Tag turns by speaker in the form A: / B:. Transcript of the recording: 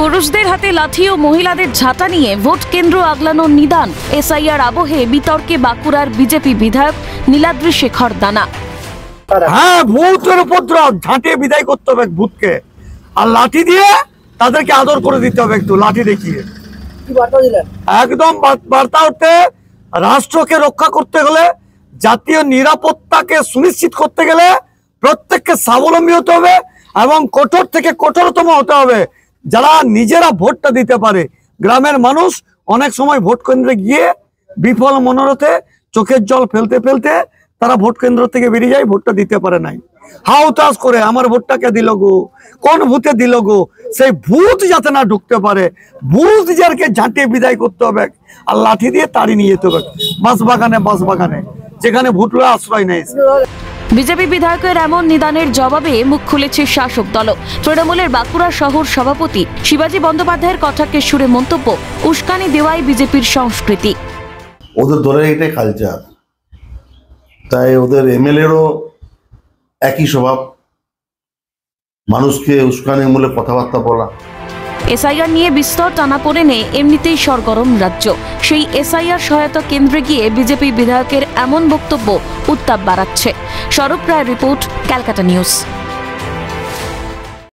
A: পুরুষদের হাতে লাঠি ও মহিলাদের ঝাঁটা নিয়ে ভোট কেন্দ্র আগলানোর নিদান। এসআইআর আবহে বিতর্কে বাঁকুড়ার বিজেপি বিধায়ক নীলাদ্রি শেখর দানা।
B: হ্যাঁ, ভূতের উপদ্রব ঝাঁটিয়ে বিদায় করতে হবে ভূতকে, আর লাঠি দিয়ে তাদেরকে আদর করে দিতে হবে। একটু লাঠি দেখিয়ে
C: কি বার্তা দিলেন?
B: একদম বার্তা হচ্ছে রাষ্ট্রকে রক্ষা করতে গেলে, জাতীয় নিরাপত্তাকে সুনিশ্চিত করতে গেলে প্রত্যেককে স্বাবলম্বী হতে হবে এবং কঠোর থেকে কঠোরতম হতে হবে। যারা নিজেরা ভোটটা দিতে পারে, গ্রামের মানুষ অনেক সময় ভোট কেন্দ্রে গিয়ে বিফল মনোরথে চোখের জল ফেলতে ফেলতে তারা ভোট কেন্দ্র থেকে বেরিয়ে যায়, ভোটটা দিতে পারে নাই। হাউতাস করে আমার ভোটটাকে দিল গো, কোন ভূতে দিল গো, সেই ভূত যাতে না ঢুকতে পারে, ভূত যাকে ঝাঁটিয়ে বিদায় করতে হবে আর লাঠি দিয়ে তাড়ি নিয়ে যেতে হবে বাঁশবাগানে যেখানে ভূতরা আশ্রয় নেয়।
A: বিজেপি বিধায়কের এমন নিদানের জবাবে মুখ খুলেছে শাসক দল। তৃণমূলের বাঁকুড়া শহর সভাপতি শিবাজী বন্দ্যোপাধ্যায়ের কথাকে সুরে মন্তব্য, উস্কানি দেওয়াই বিজেপির সংস্কৃতি।
D: ওদের দলের এটাই কালচার, তাই ওদের এমএলএরও একই স্বভাব, মানুষকে উস্কানিমূলক কথাবার্তা বলা।
A: এসআইআর নিয়ে বিস্তর টানাপোড়েনে এমনিতেই সরগরম রাজ্য। সেই এসআইআর সহায়তা কেন্দ্রে গিয়ে বিজেপি বিধায়কের এমন বক্তব্য উত্তাপ বাড়াচ্ছে। স্বরূপ রায় রিপোর্ট, ক্যালকাটা নিউজ।